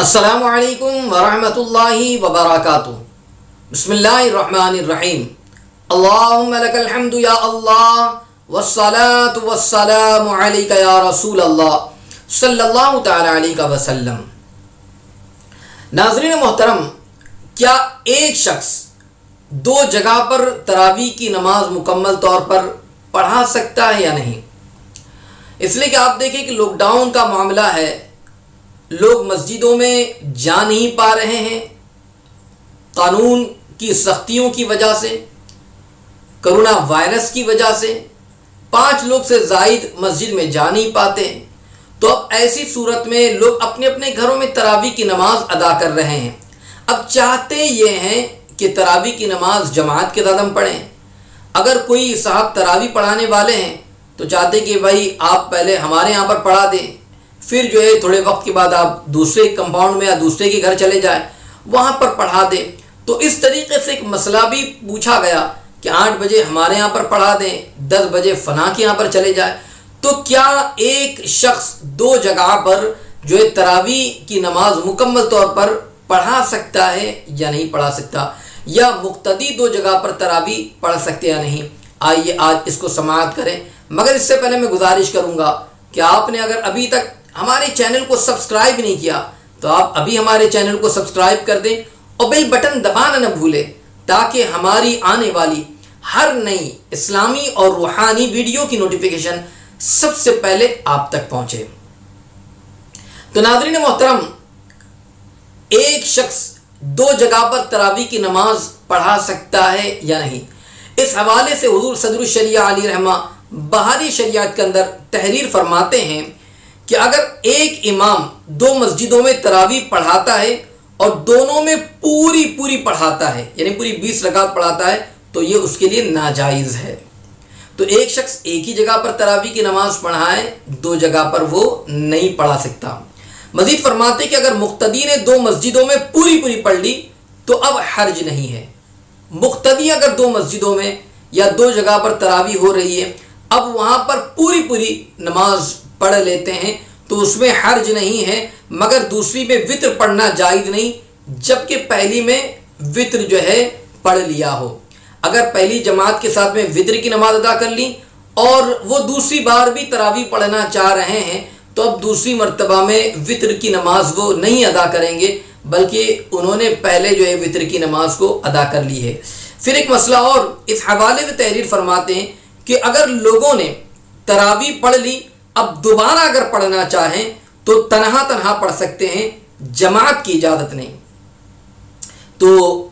السلام علیکم ورحمۃ اللہ وبرکاتہ۔ بسم اللہ الرحمن الرحیم۔ اللہم لک الحمد یا اللہ والصلاة والسلام علیک یا رسول اللہ صلی اللہ تعالی علیہ وسلم۔ ناظرین محترم، کیا ایک شخص دو جگہ پر تراویح کی نماز مکمل طور پر پڑھا سکتا ہے یا نہیں؟ اس لیے کہ آپ دیکھیں کہ لاک ڈاؤن کا معاملہ ہے، لوگ مسجدوں میں جا نہیں پا رہے ہیں، قانون کی سختیوں کی وجہ سے، کرونا وائرس کی وجہ سے 5 لوگ سے زائد مسجد میں جا نہیں پاتے، تو اب ایسی صورت میں لوگ اپنے اپنے گھروں میں تراویح کی نماز ادا کر رہے ہیں۔ اب چاہتے یہ ہیں کہ تراویح کی نماز جماعت کے ساتھ ہم پڑھیں۔ اگر کوئی صاحب تراویح پڑھانے والے ہیں تو چاہتے کہ بھائی آپ پہلے ہمارے یہاں پر پڑھا دیں، پھر جو ہے تھوڑے وقت کے بعد آپ دوسرے کمپاؤنڈ میں یا دوسرے کے گھر چلے جائیں، وہاں پر پڑھا دیں۔ تو اس طریقے سے ایک مسئلہ بھی پوچھا گیا کہ 8 بجے ہمارے یہاں پر پڑھا دیں، 10 بجے فلاں کے یہاں پر چلے جائیں۔ تو کیا ایک شخص 2 جگہ پر جو ہے تراویح کی نماز مکمل طور پر پڑھا سکتا ہے یا نہیں پڑھا سکتا، یا مقتدی 2 جگہ پر تراویح پڑھ سکتے یا نہیں؟ آئیے آج اس کو سماعت کریں، مگر اس سے پہلے میں گزارش کروں گا کہ آپ نے اگر ابھی تک ہمارے چینل کو سبسکرائب نہیں کیا تو آپ ابھی ہمارے چینل کو سبسکرائب کر دیں اور بیل بٹن دبانا نہ بھولیں، تاکہ ہماری آنے والی ہر نئی اسلامی اور روحانی ویڈیو کی نوٹیفیکیشن سب سے پہلے آپ تک پہنچے۔ تو ناظرین محترم، ایک شخص 2 جگہ پر تراویح کی نماز پڑھا سکتا ہے یا نہیں، اس حوالے سے حضور صدر الشریعہ علیہ رحمہ بہاری شریعت کے اندر تحریر فرماتے ہیں کہ اگر ایک امام 2 مسجدوں میں تراویح پڑھاتا ہے اور دونوں میں پوری پڑھاتا ہے، یعنی پوری 20 رکعت پڑھاتا ہے، تو یہ اس کے لیے ناجائز ہے۔ تو ایک شخص ایک ہی جگہ پر تراویح کی نماز پڑھائے، 2 جگہ پر وہ نہیں پڑھا سکتا۔ مزید فرماتے کہ اگر مقتدی نے 2 مسجدوں میں پوری پڑھ لی تو اب حرج نہیں ہے۔ مقتدی اگر 2 مسجدوں میں یا 2 جگہ پر تراویح ہو رہی ہے، اب وہاں پر پوری نماز پڑھ لیتے ہیں تو اس میں حرج نہیں ہے، مگر دوسری میں وتر پڑھنا جائز نہیں، جبکہ پہلی میں وتر جو ہے پڑھ لیا ہو۔ اگر پہلی جماعت کے ساتھ میں وتر کی نماز ادا کر لی اور وہ دوسری بار بھی تراویح پڑھنا چاہ رہے ہیں تو اب دوسری مرتبہ میں وتر کی نماز وہ نہیں ادا کریں گے، بلکہ انہوں نے پہلے جو ہے وتر کی نماز کو ادا کر لی ہے۔ پھر ایک مسئلہ اور اس حوالے سے تحریر فرماتے ہیں کہ اگر لوگوں نے تراویح پڑھ لی، اب دوبارہ اگر پڑھنا چاہیں تو تنہا پڑھ سکتے ہیں، جماعت کی اجازت نہیں۔ تو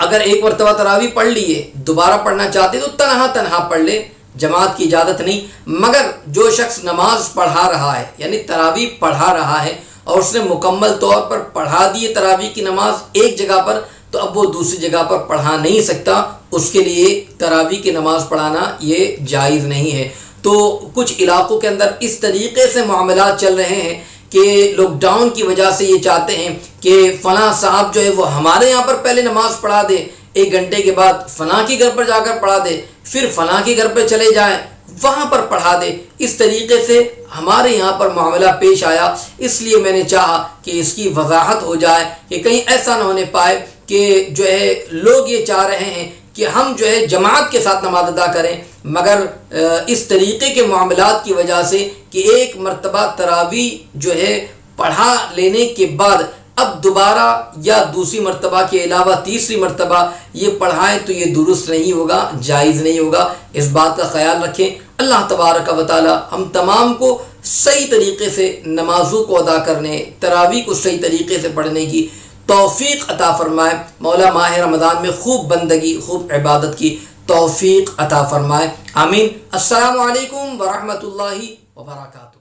اگر ایک مرتبہ تراویح پڑھ لیے، دوبارہ پڑھنا چاہتے تو تنہا پڑھ لے، جماعت کی اجازت نہیں۔ مگر جو شخص نماز پڑھا رہا ہے، یعنی تراویح پڑھا رہا ہے اور اس نے مکمل طور پر پڑھا دی تراویح کی نماز ایک جگہ پر، تو اب وہ دوسری جگہ پر پڑھا نہیں سکتا، اس کے لیے تراویح کی نماز پڑھانا یہ جائز نہیں ہے۔ تو کچھ علاقوں کے اندر اس طریقے سے معاملات چل رہے ہیں کہ لاک ڈاؤن کی وجہ سے یہ چاہتے ہیں کہ فلاں صاحب جو ہے وہ ہمارے یہاں پر پہلے نماز پڑھا دے، 1 گھنٹے کے بعد فلاں کے گھر پر جا کر پڑھا دے، پھر فلاں کے گھر پر چلے جائیں، وہاں پر پڑھا دے۔ اس طریقے سے ہمارے یہاں پر معاملہ پیش آیا، اس لیے میں نے چاہا کہ اس کی وضاحت ہو جائے کہ کہیں ایسا نہ ہونے پائے کہ جو ہے لوگ یہ چاہ رہے ہیں کہ ہم جو ہے جماعت کے ساتھ نماز ادا کریں، مگر اس طریقے کے معاملات کی وجہ سے کہ ایک مرتبہ تراویح جو ہے پڑھا لینے کے بعد اب دوبارہ یا دوسری مرتبہ کے علاوہ تیسری مرتبہ یہ پڑھائیں تو یہ درست نہیں ہوگا، جائز نہیں ہوگا۔ اس بات کا خیال رکھیں۔ اللہ تبارک و تعالی ہم تمام کو صحیح طریقے سے نمازوں کو ادا کرنے، تراویح کو صحیح طریقے سے پڑھنے کی توفیق عطا فرمائے۔ مولا ماہ رمضان میں خوب بندگی، خوب عبادت کی توفیق عطا فرمائے، آمین۔ السلام علیکم ورحمۃ اللہ وبرکاتہ۔